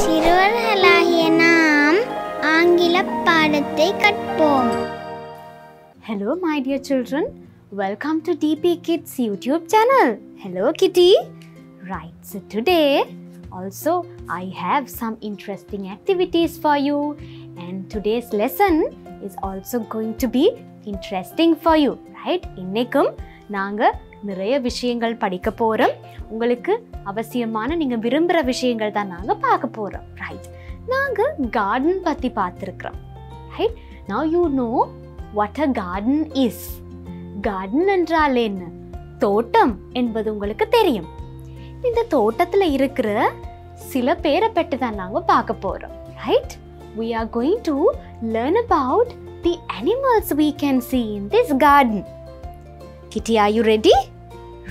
சிறுவர்களாகிய நாம் ஆங்கில பாடத்தை கற்போம். Hello my dear children, welcome to DP Kids YouTube channel. Hello Kitty. Right, so today also I have some interesting activities for you, and today's lesson is also going to be interesting for you, right? இன்னைக்கும் நாங்க நிறைய விஷயங்கள் படிக்க போறோம். உங்களுக்கு அவசியமான நீங்க விரும்புற விஷயங்கள் தான் நாங்க பார்க்க போறோம். ரைட், நாங்க கார்டன் பத்தி பார்த்திருக்கிறோம். Right, now you know what a garden is. Garden என்றால் என்ன? தோட்டம் என்பது உங்களுக்கு தெரியும். இந்த தோட்டத்துல இருக்கிற சில பேரை பற்றி தான் நாங்க பார்க்க போறோம். Right, we are going to learn about the animals we can see in this garden. Kitty, are you ready?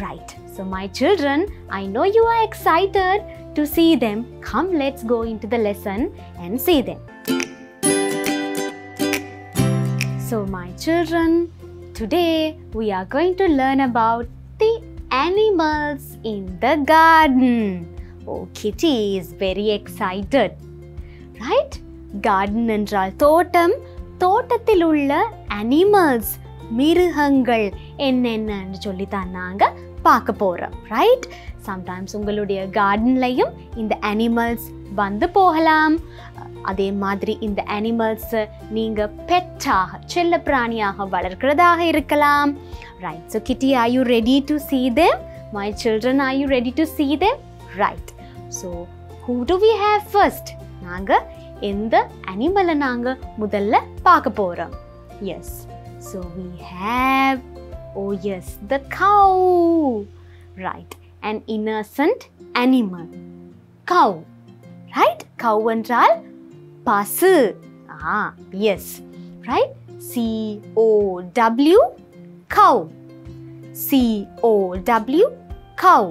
Right, so my children, I know you are excited to see them. Come, let's go into the lesson and see them. So my children, today we are going to learn about the animals in the garden. Oh, Kitty is very excited. Right? Garden என்றால் தோட்டம், தோட்டத்தில் உள்ள animals, மிருகங்கள் என்னென்னு சொல்லி தான் நாங்க பார்க்க போறோம். ரைட், சம்டைம்ஸ் உங்களுடைய கார்டன்லையும் இந்த அனிமல்ஸ் வந்து போகலாம். அதே மாதிரி இந்த அனிமல்ஸ் நீங்க பெட்டாக செல்ல பிராணியாக வளர்க்கிறதாக இருக்கலாம். Right, so Kitty, are you ready to see them? My children, are you ready to see them? Right, so who do we have first? நாங்க எந்த அனிமலை நாங்க முதல்ல பார்க்க போறோம். Yes, so we have, oh yes, the cow. Right, an innocent animal. Cow. Right, cow என்றால் பசு. Yes, right, C-O-W, cow. C-O-W, cow.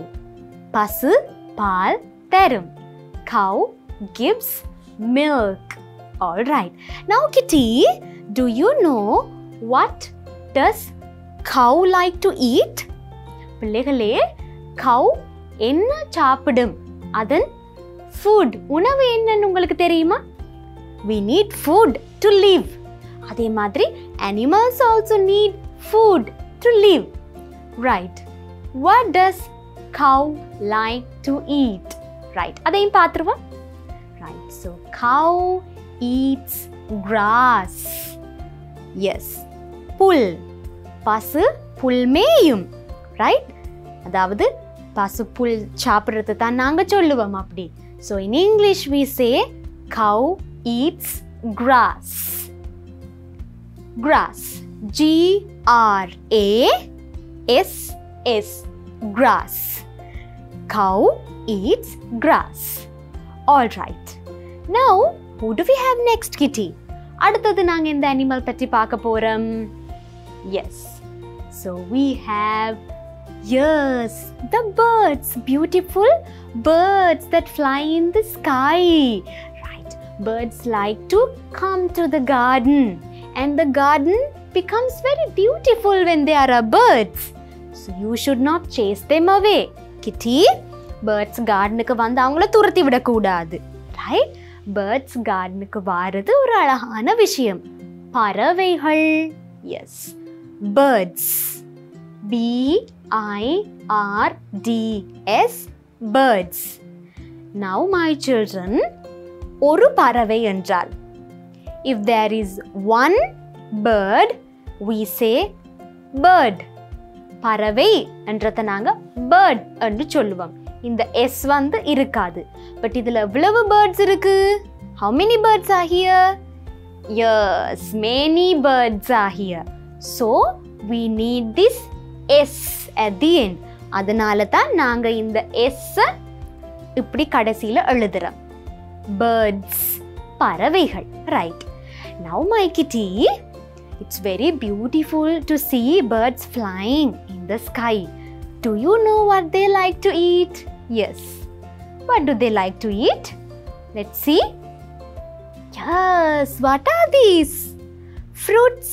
பசு பால் தரும். Cow gives milk. All right, now Kitty, do you know what does cow like to eat? பிள்ளைகளே, cow என்ன சாப்பிடும்? அதன் food, உணவு என்னன்னு உங்களுக்கு தெரியுமா? We need food to live. அதே மாதிரி animals also need food to live. Right, what does cow like to eat? Right, அதையும் பார்த்துருவோம். Right, so cow eats grass. Yes, புல். பசு புல் மேயும். ரைட், அதாவது பசு புல் சாப்பிட்றது தான் நாங்க சொல்லுவோம் அப்படி. So in English we say cow eats grass. Grass, G-R-A-S-S, grass. Cow eats grass. All right, now who do we have next, Kitty? அடுத்தது நாங்க இந்த அனிமல் பற்றி பார்க்க போறோம். Yes, so we have, yes, the birds, beautiful birds that fly in the sky. Right, birds like to come to the garden, and the garden becomes very beautiful when they are birds. So you should not chase them away. Kitty, birds garden-க்கு வந்து அவங்கள துரத்தி விடக்கூடாது. Right, birds garden-க்கு வாரது ஒரு அழகான விஷயம். பறவைகள். Yes, birds, B-I-R-D-S, birds. Now my children, ஒரு பறவை என்றால், if there is one bird, we say bird. பறவை என்றத நாங்க bird என்று சொல்லுவோம். இந்த S வந்து இருக்காது. பட் இதுல எவ்வளவு birds இருக்கு? How many birds are here? Yes, many birds are here. So we need this S at the end. அதனால தான் நாங்க இந்த S இப்படி கடைசியில எழுதுறோம். Birds, பறவைகள். Right, now my Kitty, it's very beautiful to see birds flying in the sky. Do you know what they like to eat? Yes, what do they like to eat? Let's see. Yes, what are these? Fruits,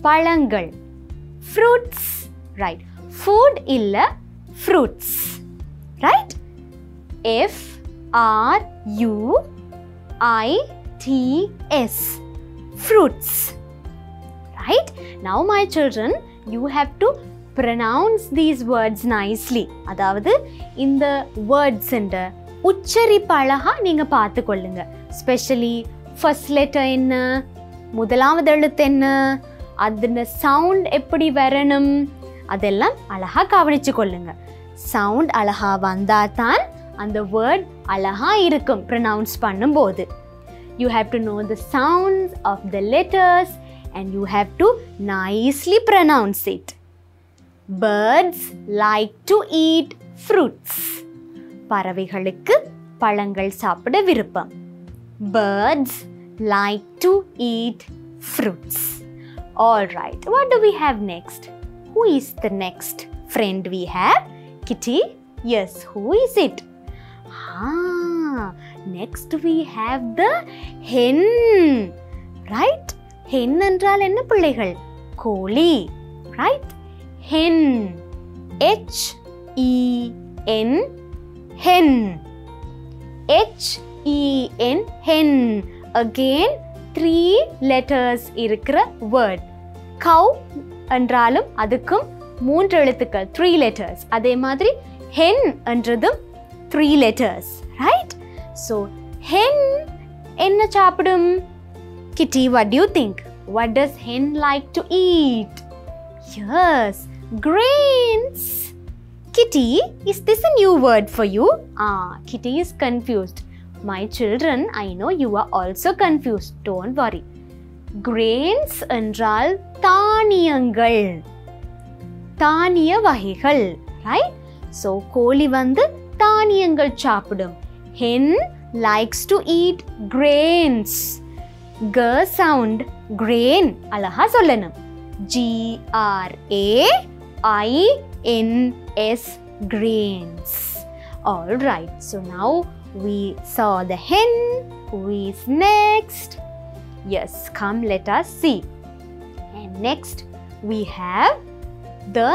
பழங்கள். Fruits, right. Food illa fruits, right? F F-R-U-I-T-S. Fruits. Right? Now my children, you have to pronounce these words nicely. அதாவது இந்த words இந்த உச்சரிப்பு அழகா நீங்க பார்த்து கொள்ளுங்க. Especially first letter என்ன, முதலாவது எழுத்து என்ன, அதோட சவுண்ட் எப்படி வரணும், அதெல்லாம் அழகா கவனிச்சு கொள்ளுங்க. சவுண்ட் அழகா வந்தா தான் அந்த வேர்ட் அழகா இருக்கும் ப்ரொனவுன்ஸ் பண்ணும்போது. You have to know the sounds of the letters and you have to nicely pronounce it. Birds like to eat fruits. பறவைகளுக்கு பழங்கள் சாப்பிட விருப்பம். Birds like to eat fruits. All right, what do we have next? Who is the next friend we have? Kitty? Yes, who is it? Next we have the hen. Right? Hen என்றால் என்ன பிள்ளைகள்? கோழி. Right? Hen. H-E-N. Hen. H-E-N. Hen. Again, 3 letters இருக்கிற word. Cow என்றாலும் அதுக்கும் 3 எழுத்துக்கள், 3 letters. அதே மாதிரி hen என்றதும் 3 letters. Right? So, hen என்ன சாப்பிடும்? Kitty, what do you think? What does hen like to eat? Yes, grains. Kitty, is this a new word for you? Kitty is confused. My children, I know you are also confused. Don't worry. Grains என்றால் தானியங்கள், தானிய வகைகள். Right? So, கோழி வந்து தானியங்கள் சாப்பிடும். Hen likes to eat grains. G sound, grain அழகா சொல்லணும். G-R-A-I-N-S, grains. All right, so now we saw the hen. Who is next? Yes, come let us see. And next we have the,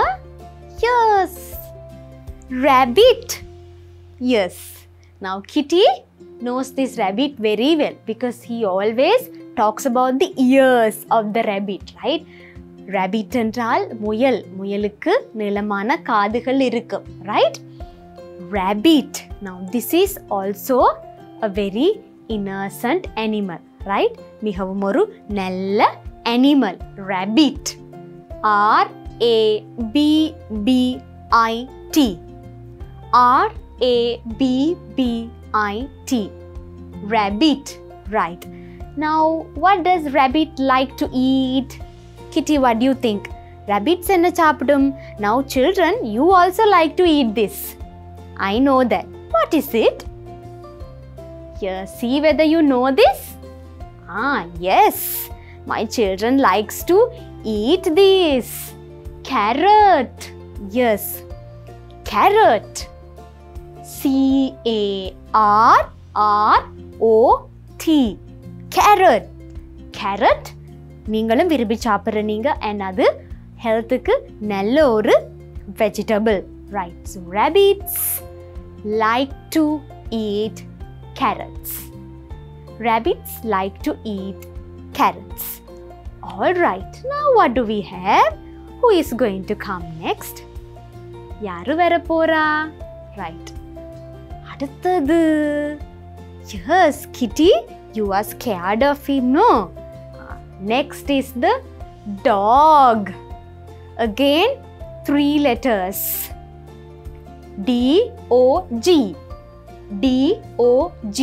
yes, rabbit. Yes. Now Kitty knows this rabbit very well because he always talks about the ears of the rabbit, right? Rabbit என்றால் முயல், முயலுக்கு நீளமான காதுகள் இருக்கும், right? Rabbit. Now this is also a very innocent animal, right? மிகவும் ஒரு நல்ல animal, rabbit. R-A-B-B-I-T. R-A-B-B-I-T. Rabbit. Right. Now, what does rabbit like to eat? Kitty, what do you think? Rabbits enna chaapidum? Now, children, you also like to eat this. I know that. What is it? Here, see whether you know this. Yes. My children likes to eat this. Carrot. Yes. Carrot. C-A-R-R-O-T. Carrot. Carrot நீங்களும் விரும்பி சாப்பிடுறீங்க and அது ஹெல்த்துக்கு நல்ல ஒரு vegetable. Right. So rabbits like to eat carrots. Rabbits like to eat carrots. All right. Now what do we have? Who is going to come next? யாரு வர போறா? Right. அடுத்தது. Yes, Kitty, you are scared of him, no? Next is the dog. Again, 3 letters. D-O-G. D-O-G.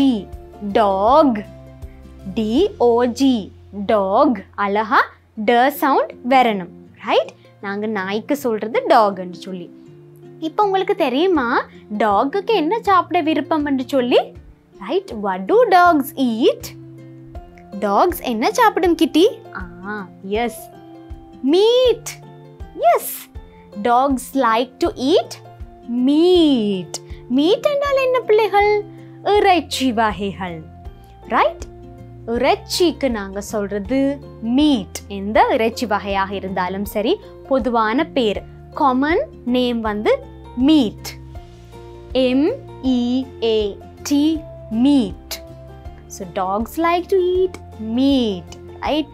Dog. D-O-G. Dog. அழகா ட sound வரணும். Right? நாங்க நாய்க்கு சொல்றது டாக்னு சொல்லி. இப்போ உங்களுக்கு தெரியுமா டாகுக்கு என்ன சாப்பிட விருப்பம் என்று சொல்லி? Right? What do dogs eat? Dogs என்ன சாப்பிடும் கிட்டி? Yes. Meat. Yes. Dogs like to eat meat. Meat என்றால் என்ன பிள்ளைகள்? இறைச்சி வகைகள். ரைட்? இறைச்சிக்கு நாங்க சொல்றது மீட். எந்த இறைச்சி வகையாக இருந்தாலும் சரி, பொதுவான பேர் காமன் நேம் வந்து meet. M-E-A-T. Kitty meat. So dogs like to eat meat, right?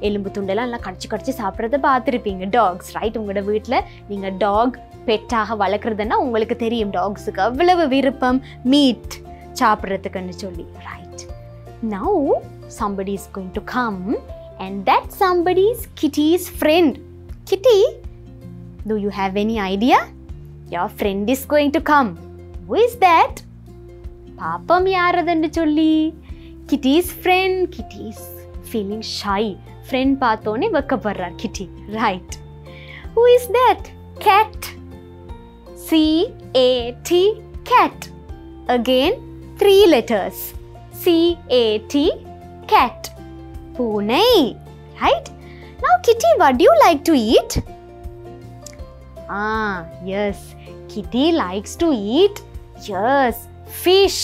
எலும்பு துண்டெல்லாம் நல்லா கடிச்சு சாப்பிட்றத பார்த்துருப்பீங்க டாக்ஸ், ரைட்? உங்களோட வீட்டில் நீங்கள் டாக் பெட்டாக வளர்க்குறதுன்னா உங்களுக்கு தெரியும் டாக்ஸுக்கு அவ்வளவு விருப்பம் மீட் சாப்பிட்றதுக்குன்னு சொல்லி, right? Now somebody is going to come and that somebody is Kitty's friend. Kitty, do you have any idea? Your friend is going to come. Who is that? பாப்பம் யாரதுன்னு சொல்லி. Kitty's friend. Kitty is feeling shy. Friend பார்த்தோன்னே வெக்கப்படுறார் Kitty, right? Who is that? Cat. C-A-T, cat. Again 3 letters. C-A-T, cat. பூனை, right? Now Kitty, what do you like to eat? Yes, Kitty likes to eat, yes, fish.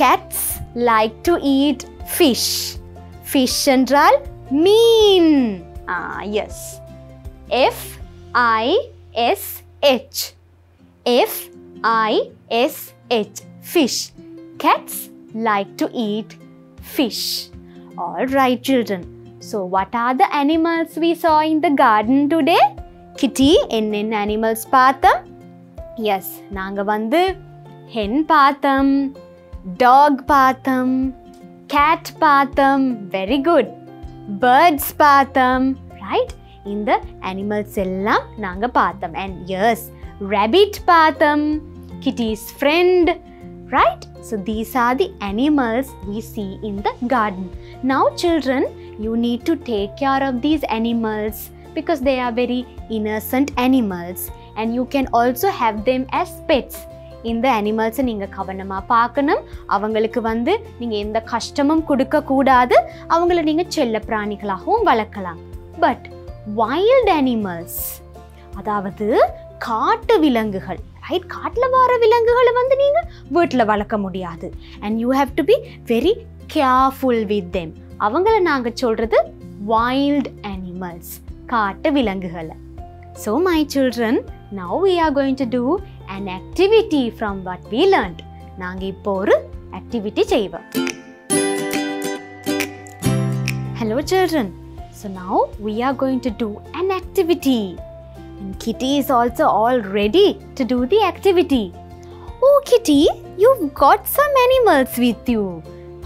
Cats like to eat fish. Fish என்றால் மீன். Yes. F-I-S-H. F-I-S-H. Fish. Cats like to eat fish. All right, children. So, what are the animals we saw in the garden today? Kitty, என்னென்ன animals பார்த்தோம்? Yes, நாங்க வந்து hen பார்த்தோம், dog பார்த்தோம், cat பார்த்தோம், very good. Birds பார்த்தோம், right? இந்த animals எல்லாம் நாங்க பார்த்தோம். And yes, rabbit பார்த்தோம், Kitty's friend, right? So these are the animals we see in the garden. Now children, you need to take care of these animals because they are very innocent animals and you can also have them as pets. இந்த அனிமல்ஸை நீங்கள் கவனமாக பார்க்கணும். அவங்களுக்கு வந்து நீங்கள் எந்த கஷ்டமும் கொடுக்கக்கூடாது. அவங்கள நீங்கள் செல்ல பிராணிகளாகவும் வளர்க்கலாம். பட் வைல்ட் அனிமல்ஸ், அதாவது காட்டு விலங்குகள், ரைட்? காட்டில் வர விலங்குகளை வந்து நீங்கள் வீட்டில் வளர்க்க முடியாது. And you have to be very careful with them. அவங்கள நாங்கள் சொல்கிறது வைல்ட் அனிமல்ஸ், காட்டு விலங்குகளை. So my children, now we are going to do an activity from what we learned. நாங்க இப்போ ஒரு activity செய்வோம். Hello children. So now we are going to do an activity. And Kitty is also all ready to do the activity. Oh Kitty, you've got some animals with you.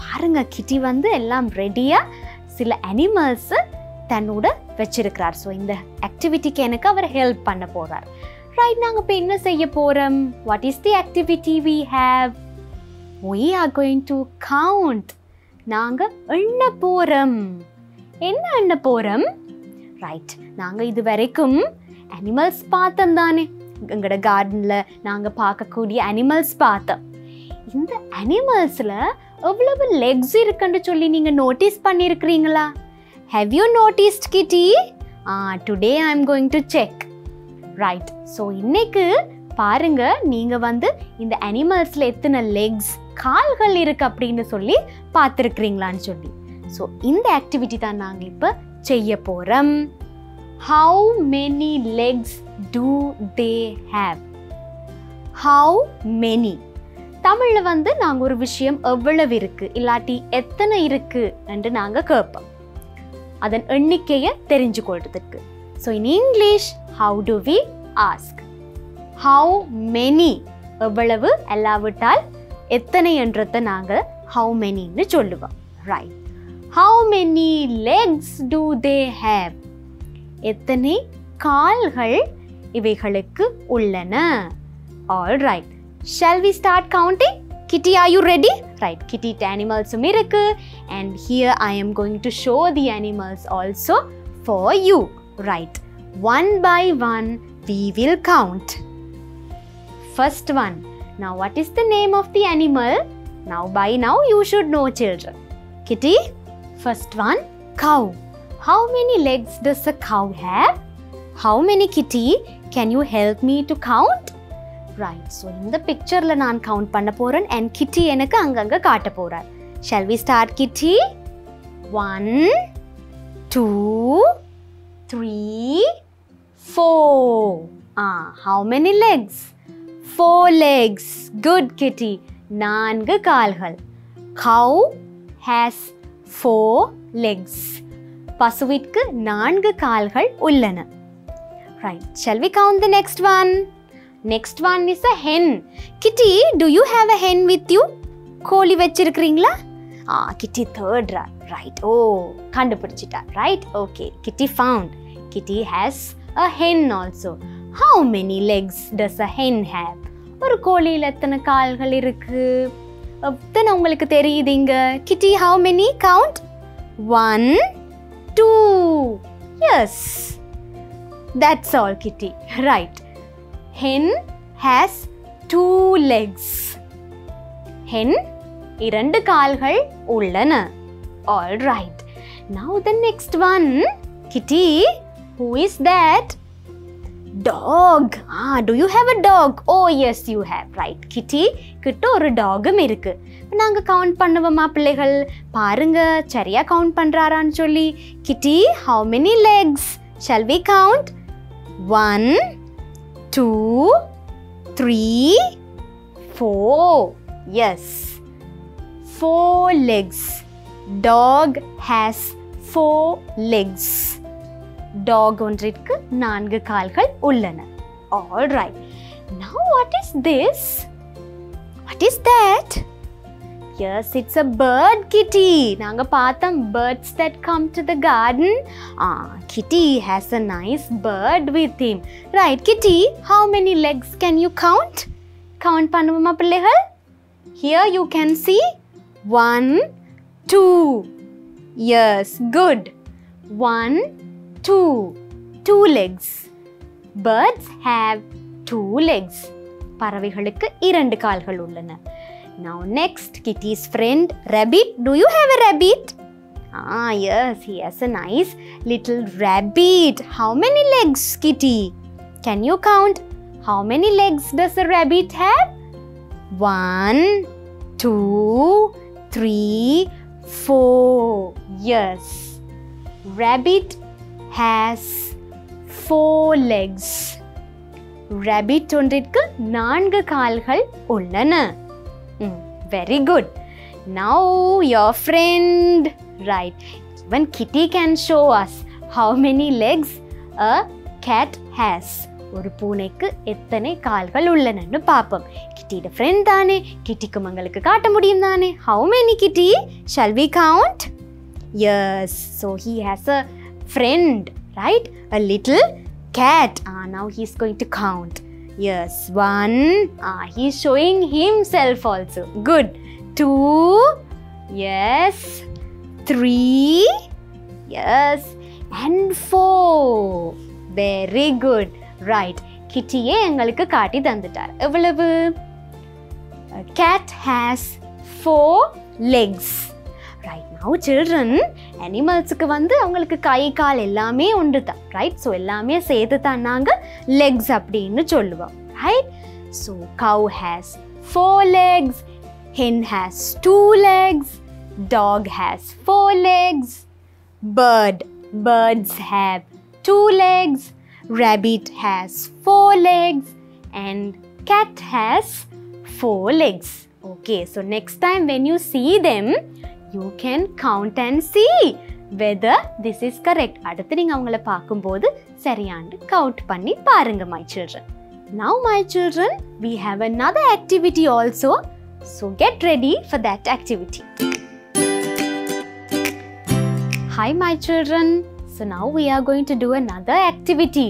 பாருங்க, Kitty வந்து எல்லாம் ரெடியா சில animals தன்னோட வச்சிருக்கிறார். So இந்த ஆக்டிவிட்டிக்கு எனக்கு அவர் help பண்ண போறார், ரைட்? நாங்கள் இப்போ என்ன செய்ய போறோம்? What is the activity we have? we are going to count. நாங்கள் எண்ண போறோம். என்ன எண்ண போறோம்? ரைட், நாங்கள் இது வரைக்கும் அனிமல்ஸ் பார்த்தோம் தானே, எங்களோட கார்டனில் நாங்கள் பார்க்கக்கூடிய அனிமல்ஸ் பார்த்தோம். இந்த அனிமல்ஸில் எவ்வளவு லெக்ஸ் இருக்குன்னு சொல்லி நீங்கள் notice பண்ணியிருக்கிறீங்களா? Have you noticed, Kitty? Today I am going to check. Right. So இன்னைக்கு பாருங்க, நீங்க வந்து இந்த அனிமல்ஸ்ல எத்தனை லெக்ஸ், கால்கள் இருக்கு அப்படின்னு சொல்லி பார்த்துருக்கிறீங்களான்னு சொல்லி. ஸோ இந்த ஆக்டிவிட்டி தான் நாங்கள் இப்போ செய்ய போறோம். How many legs do they have? How many? தமிழில் வந்து நாங்கள் ஒரு விஷயம் எவ்வளவு இருக்கு இல்லாட்டி எத்தனை இருக்கு என்று நாங்கள் கேட்போம், அதன் எண்ணிக்கையை தெரிஞ்சு கொள்றதுக்கு. So in English, how do we ask? How many, எவ்வளவு அல்லாவிட்டால் எத்தனை என்றதை நாங்கள் how manyன்னு சொல்லுவோம், right? How many legs do they have? எத்தனை கால்கள் இவைகளுக்கு உள்ளன? All right. Shall we start counting? Kitty, are you ready? Right, Kitty animals irukku, and here I am going to show the animals also for you. Right, one by one we will count. First one. Now what is the name of the animal? Now by now you should know, children. Kitty, first one, cow. How many legs does a cow have? How many, Kitty? Can you help me to count? Right, so இந்த pictureல நான் count பண்ண போறேன் and Kitty எனக்கு அங்கங்க காட்ட போறார். Shall we start, Kitty? 1, 2, 3, 4. How many legs? 4 legs. Good, Kitty. நான்கு கால்கள். Cow has 4 legs. பசுவிற்கு நான்கு கால்கள் உள்ளன. Right. Shall we count the next one? Next one is a hen. Kitty, do you have a hen with you? கோழி வச்சிருக்கிறீங்களா? Kitty third right. Oh, கண்டுபிடிச்சிட்டா. Right? Okay. Kitty found. Kitty has a hen also. How many legs does a hen have? ஒரு கோழியில் எத்தனை கால்கள் இருக்கு? எத்தனை உங்களுக்கு தெரியுதுங்க? Kitty, how many? Count. 1, 2. Yes. That's all, Kitty. Right. Hen has 2 legs. Hen இரண்டு கால்கள் உள்ளன. All right. Now the next one. Kitty, who is that? Dog. Do you have a dog? Oh yes, you have. Right. Kitty கிட்ட ஒரு டாகும் இருக்கு. நாங்க count பண்ணுவோமா பிள்ளைகள்? பாருங்க சரியா கவுண்ட் பண்றாரான்னு சொல்லி. Kitty, how many legs? Shall we count? 1, 2, 3, 4. Yes. 4 legs. Dog has 4 legs. Dog ஒன்றிற்கு நான்கு கால்கள் உள்ளன. All right. Now what is this? What is that? Yes, it's a bird, Kitty. நாங்க பார்த்தோம் birds that come to the garden. Kitty has a nice bird with him. Right, Kitty, how many legs can you count? Count பண்ணுவோமா பிள்ளைகள்? Here you can see 1, 2. Yes, good. 1, 2 legs. Birds have 2 legs. பறவைகளுக்கு இரண்டு கால்கள் உள்ளன. Now next, Kitty's friend rabbit. Do you have a rabbit? Yes, he has a nice little rabbit. How many legs, Kitty? Can you count? How many legs does a rabbit have? 1, 2, 3, 4. Yes. Rabbit has 4 legs. Rabbit ஒன்றிற்கு நான்கு கால்கள் உள்ளன. Very good. Now your friend. Right. Even Kitty can show us how many legs a cat has. ஒரு பூனைக்கு எத்தனை கால்கள் உள்ளனன்னு பாப்போம். கிட்டியோட friend தானே, கிட்டிக்கு உங்களுக்கு காட்ட முடியும் தானே. How many, Kitty? Shall we count? Yes. So he has a friend, right? A little cat. Now he's going to count. Yes. 1. He's showing himself also. Good. 2. Yes. 3. Yes. And 4. Very good. Right. கிட்டியே எங்களுக்கு காட்டி தந்துட்டார். எவ்வளவு? A cat has 4 legs. Right. Now children, animalsக்கு அவங்களுக்கு கை கால் எல்லாமே ஒன்று தான். Right. So எல்லாமே சேர்த்து தான் நாங்க legs அப்படின்னு சொல்லுவோம். Right. So cow has 4 legs. Hen has 2 legs. Dog has 4 legs. Birds have 2 legs. Rabbit has 4 legs and cat has 4 legs. Okay, so next time when you see them, you can count and see whether this is correct. அடுத்து நீங்க அவங்கள பாக்கும்போது சரியான்னு count பண்ணி பாருங்க my children. Now my children, we have another activity also. So get ready for that activity. Hi my children. So now we are going to do another activity.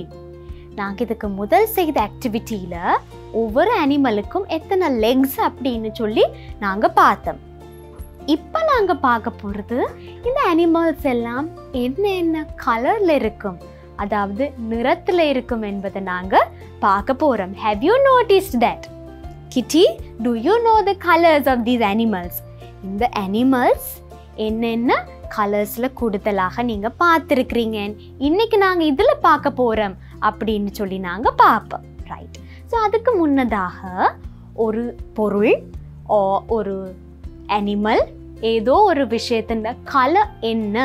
நாங்கள் இதுக்கு முதல் செய்த ஆக்டிவிட்டியில் ஒவ்வொரு அனிமலுக்கும் எத்தனை லெக்ஸ் அப்படின்னு சொல்லி நாங்கள் பார்த்தோம். இப்போ நாங்கள் பார்க்க போகிறது இந்த அனிமல்ஸ் எல்லாம் என்ன கலரில் இருக்கும், அதாவது நிறத்தில் இருக்கும் என்பதை நாங்கள் பார்க்க போகிறோம். Have you noticed that? Kitty, do you know the colors of these animals? இந்த அனிமல்ஸ் என்னென்ன கலர்ஸில் கூடுதலாக நீங்கள் பார்த்துருக்கிறீங்க. இன்னைக்கு நாங்கள் இதில் பார்க்க போகிறோம் அப்படின்னு சொல்லி நாங்கள் பார்ப்போம். ரைட். ஸோ அதுக்கு முன்னதாக ஒரு பொருள் ஒரு அனிமல் ஏதோ ஒரு விஷயத்தின் கலர் என்ன,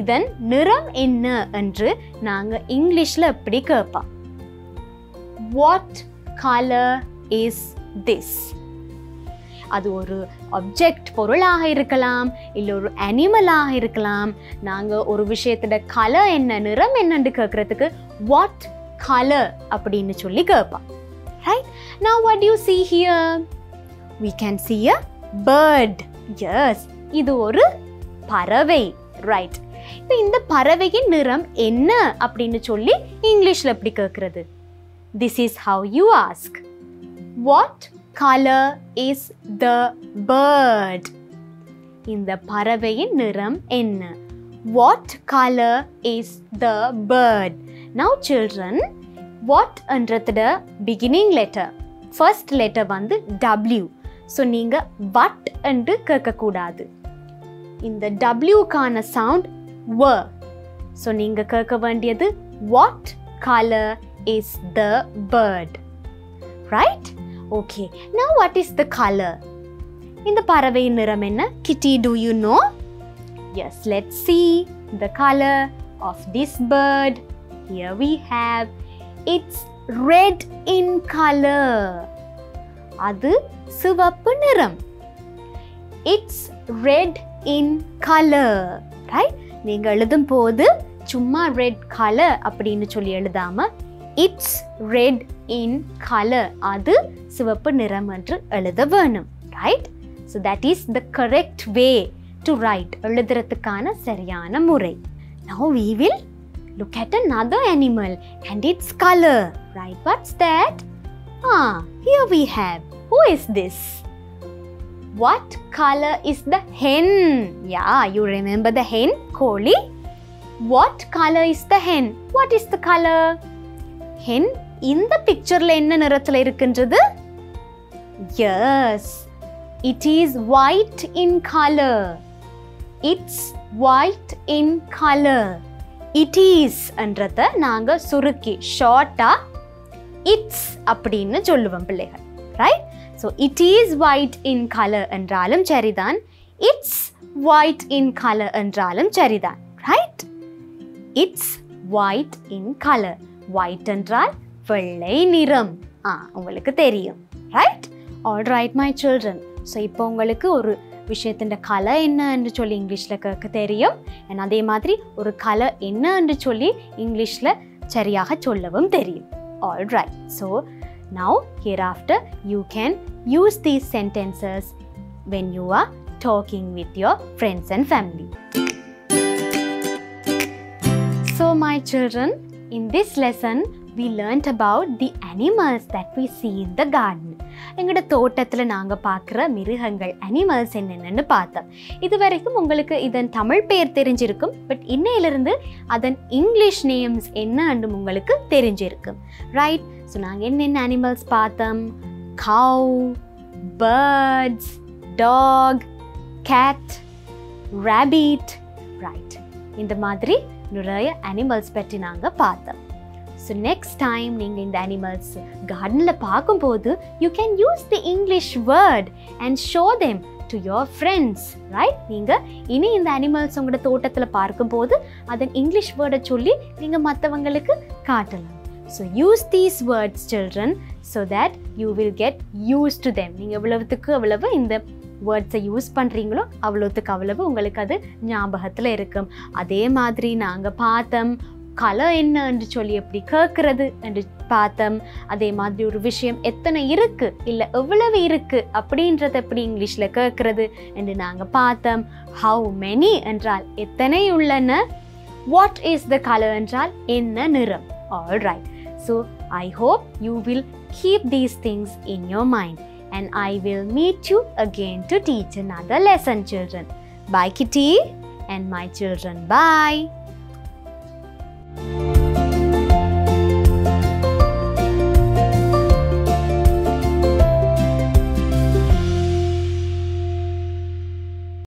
இதன் நிறம் என்ன என்று நாங்கள் இங்கிலீஷில் எப்படி கேட்போம்? What colour is this? அது ஒரு ஆப்ஜெக்ட் பொருளாக இருக்கலாம், இல்லை ஒரு அனிமலாக இருக்கலாம். நாங்கள் ஒரு விஷயத்தோட கலர் என்ன, நிறம் என்னன்னு கேட்குறதுக்கு வாட் கலர் அப்படின்னு சொல்லி கேட்போம். Right? Now what do you see here? We can see a bird. Yes, இது ஒரு பறவை. ரைட். இப்போ இந்த பறவையின் நிறம் என்ன அப்படின்னு சொல்லி இங்கிலீஷ்ல எப்படி கேட்கறது? This is how you ask. What color is the bird? இந்த பறவையின் நிறம் என்ன? What color is the bird? Now children, what என்றதோட beginning letter, first letter வந்து W. So நீங்க what என்று கேட்கக்கூடாது. இந்த W கான sound W. So நீங்க கேட்க வேண்டியது what color is the bird? Right? Okay. Now what is the color? இந்த பறவையின் நிறம் என்ன? Kitty, do you know? Yes, let's see the color of this bird. Here we have, it's red in color. அது சிவப்பு நிறம். It's red in color. Right? நீங்க எழுதும் போது சும்மா red color அப்படின்னு சொல்லி எழுதாம it's red in color, அது சிவப்பு நிறம் என்று எழுத வேணும். Right? So that is the correct way to write. எழுதுறதுக்கான சரியான முறை. Now we will look at another animal and its color. Right? What's that? Here we have. Who is this? What color is the hen? Yeah, you remember the hen, Koli? What color is the hen? What is the color? Hen இந்த pictureல என்ன நிறத்துல இருக்கின்றது? Yes, it is white in color. It's white in color. It is என்றத நாங்க சுருக்கி ஷார்ட்டா it's அப்படின்னு சொல்லுவோம் பிள்ளைகள். Right? So it is white in color என்றாலும் சரிதான், it's white in color என்றாலும் சரிதான். Right? It's white in color. White என்றால் வெள்ளை நிறம். உங்களுக்கு தெரியும். Right? All right my children. So இப்போ உங்களுக்கு ஒரு விஷயத்தின் கலர் என்ன என்று சொல்லி இங்கிலீஷ்ல கேட்க தெரியும். அதே மாதிரி ஒரு கலர் என்ன என்று சொல்லி இங்கிலீஷ்ல சரியாக சொல்லவும் தெரியும். All right. So now hereafter you can use these sentences when you are talking with your friends and family. So my children, in this lesson we learnt about the animals that we see in the garden. எங்களோட தோட்டத்தில் நாங்கள் பார்க்குற மிருகங்கள், animals என்னென்னு பார்த்தோம். இது வரைக்கும் உங்களுக்கு இதன் தமிழ் பெயர் தெரிஞ்சிருக்கும், பட் இன்னையிலிருந்து அதன் இங்கிலீஷ் நேம்ஸ் என்னன்னு உங்களுக்கு தெரிஞ்சிருக்கும். ரைட்? ஸோ நாங்கள் என்னென்ன அனிமல்ஸ் பார்த்தோம்? Cow, birds, dog, cat, rabbit. Right? இந்த மாதிரி நிறைய அனிமல்ஸ் பற்றி நாங்கள் பார்த்தோம். So next time நீங்கள் இந்த animals gardenல பார்க்கும்போது you can use the English word and show them to your friends. Right? நீங்கள் இனி இந்த animals உங்களோட தோட்டத்தில் பார்க்கும்போது அதன் இங்கிலீஷ் வேர்டை சொல்லி நீங்கள் மற்றவங்களுக்கு காட்டலாம். So use these words children so that you will get used to them. நீங்கள் எவ்வளவு இந்த வேர்ட்ஸை யூஸ் பண்ணுறீங்களோ அவ்வளவு உங்களுக்கு அது ஞாபகத்தில் இருக்கும். அதே மாதிரி நாங்கள் பார்த்தோம் கலர் என்ன என்று சொல்லி எப்படி கேட்கறது என்று பார்த்தோம். அதே மாதிரி ஒரு விஷயம் எத்தனை இருக்கு இல்லை எவ்வளவு இருக்கு அப்படின்றத எப்படி இங்கிலீஷ்ல கேட்கறது என்று நாங்கள் பார்த்தோம். ஹவு மெனி என்றால் எத்தனை உள்ளன, வாட் இஸ் த கலர் என்றால் என்ன நிறம். All right. So I hope you will keep these things in your mind and I will meet you again to teach another lesson children. Bye Kitty and my children. Bye.